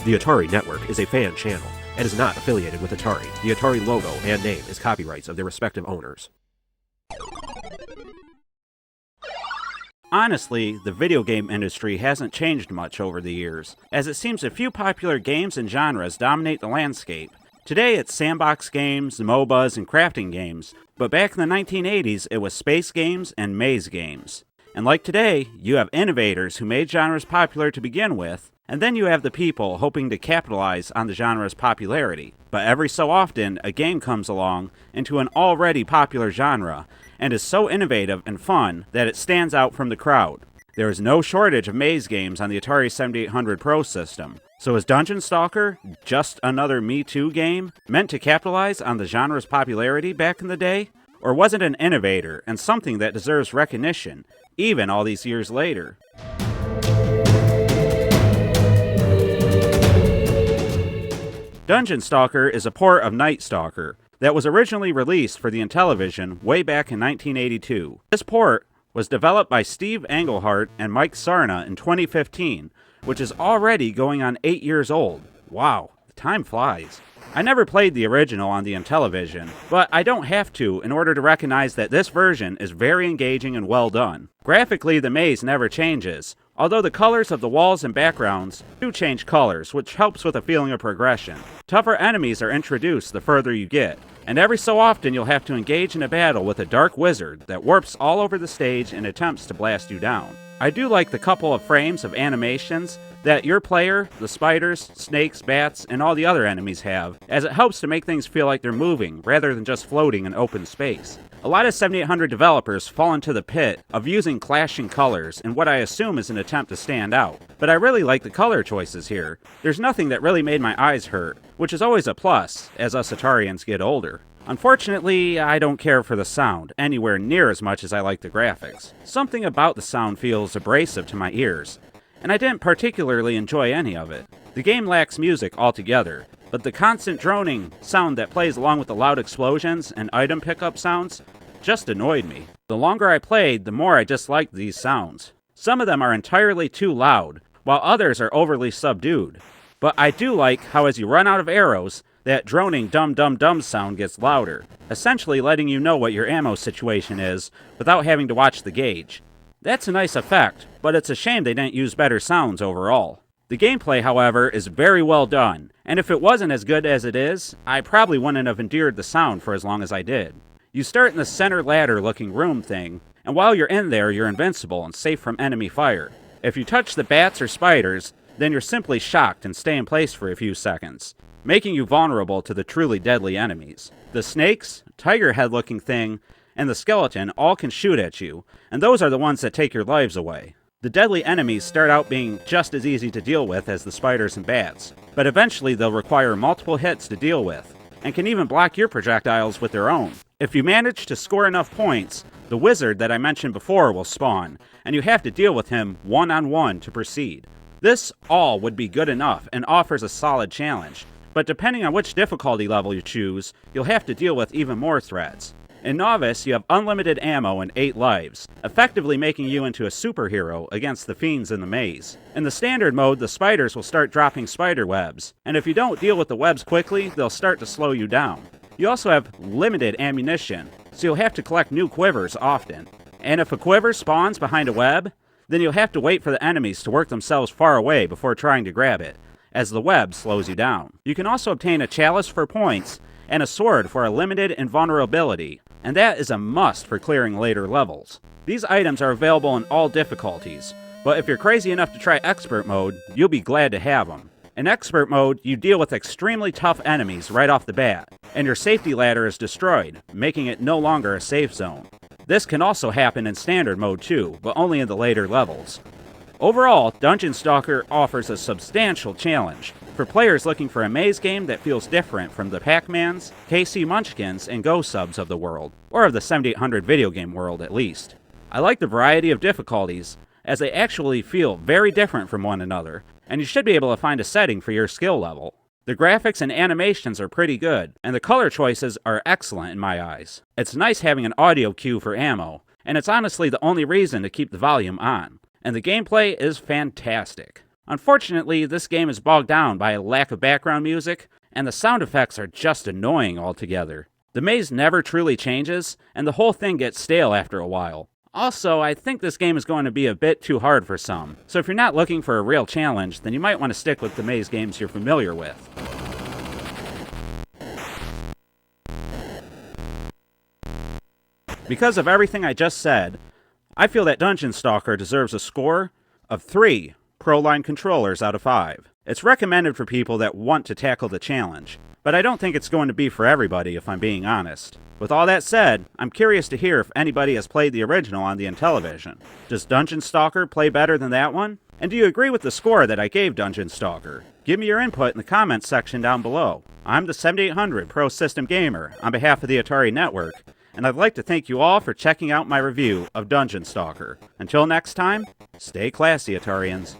The Atari Network is a fan channel and is not affiliated with Atari. The Atari logo and name is copyrights of their respective owners. Honestly, the video game industry hasn't changed much over the years, as it seems a few popular games and genres dominate the landscape. Today it's sandbox games, MOBAs, and crafting games, but back in the 1980s it was space games and maze games. And like today, you have innovators who made genres popular to begin with, and then you have the people hoping to capitalize on the genre's popularity. But every so often, a game comes along into an already popular genre, and is so innovative and fun that it stands out from the crowd. There is no shortage of maze games on the Atari 7800 Pro system. So is Dungeon Stalker just another Me Too game, meant to capitalize on the genre's popularity back in the day? Or was it an innovator and something that deserves recognition, even all these years later? Dungeon Stalker is a port of Night Stalker that was originally released for the Intellivision way back in 1982. This port was developed by Steve Engelhardt and Mike Saarna in 2015, which is already going on 8 years old. Wow, time flies. I never played the original on the Intellivision, but I don't have to in order to recognize that this version is very engaging and well done. Graphically, the maze never changes, although the colors of the walls and backgrounds do change colors, which helps with a feeling of progression. Tougher enemies are introduced the further you get, and every so often you'll have to engage in a battle with a dark wizard that warps all over the stage and attempts to blast you down. I do like the couple of frames of animations that your player, the spiders, snakes, bats, and all the other enemies have, as it helps to make things feel like they're moving rather than just floating in open space. A lot of 7800 developers fall into the pit of using clashing colors in what I assume is an attempt to stand out, but I really like the color choices here. There's nothing that really made my eyes hurt, which is always a plus as us Atarians get older. Unfortunately, I don't care for the sound anywhere near as much as I like the graphics. Something about the sound feels abrasive to my ears, and I didn't particularly enjoy any of it. The game lacks music altogether, but the constant droning sound that plays along with the loud explosions and item pickup sounds just annoyed me. The longer I played, the more I disliked these sounds. Some of them are entirely too loud, while others are overly subdued. But I do like how as you run out of arrows, that droning dum-dum-dum sound gets louder, essentially letting you know what your ammo situation is without having to watch the gauge. That's a nice effect, but it's a shame they didn't use better sounds overall. The gameplay, however, is very well done, and if it wasn't as good as it is, I probably wouldn't have endured the sound for as long as I did. You start in the center ladder-looking room thing, and while you're in there, you're invincible and safe from enemy fire. If you touch the bats or spiders, then you're simply shocked and stay in place for a few seconds, making you vulnerable to the truly deadly enemies. The snakes, tiger head-looking thing, and the skeleton all can shoot at you, and those are the ones that take your lives away. The deadly enemies start out being just as easy to deal with as the spiders and bats, but eventually they'll require multiple hits to deal with, and can even block your projectiles with their own. If you manage to score enough points, the wizard that I mentioned before will spawn, and you have to deal with him one-on-one to proceed. This all would be good enough and offers a solid challenge, but depending on which difficulty level you choose, you'll have to deal with even more threats. In Novice, you have unlimited ammo and 8 lives, effectively making you into a superhero against the fiends in the maze. In the standard mode, the spiders will start dropping spider webs, and if you don't deal with the webs quickly, they'll start to slow you down. You also have limited ammunition, so you'll have to collect new quivers often. And if a quiver spawns behind a web, then you'll have to wait for the enemies to work themselves far away before trying to grab it, as the web slows you down. You can also obtain a chalice for points and a sword for a limited invulnerability, and that is a must for clearing later levels. These items are available in all difficulties, but if you're crazy enough to try Expert Mode, you'll be glad to have them. In Expert Mode, you deal with extremely tough enemies right off the bat, and your safety ladder is destroyed, making it no longer a safe zone. This can also happen in Standard Mode too, but only in the later levels. Overall, Dungeon Stalker offers a substantial challenge for players looking for a maze game that feels different from the Pac-Mans, KC Munchkins, and Go Subs of the world, or of the 7800 video game world at least. I like the variety of difficulties, as they actually feel very different from one another, and you should be able to find a setting for your skill level. The graphics and animations are pretty good, and the color choices are excellent in my eyes. It's nice having an audio cue for ammo, and it's honestly the only reason to keep the volume on. And the gameplay is fantastic. Unfortunately, this game is bogged down by a lack of background music, and the sound effects are just annoying altogether. The maze never truly changes, and the whole thing gets stale after a while. Also, I think this game is going to be a bit too hard for some, so if you're not looking for a real challenge, then you might want to stick with the maze games you're familiar with. Because of everything I just said, I feel that Dungeon Stalker deserves a score of 3 Pro-Line controllers out of 5. It's recommended for people that want to tackle the challenge, but I don't think it's going to be for everybody if I'm being honest. With all that said, I'm curious to hear if anybody has played the original on the Intellivision. Does Dungeon Stalker play better than that one? And do you agree with the score that I gave Dungeon Stalker? Give me your input in the comments section down below. I'm the 7800 Pro System Gamer on behalf of the Atari Network, and I'd like to thank you all for checking out my review of Dungeon Stalker. Until next time, stay classy, Atarians.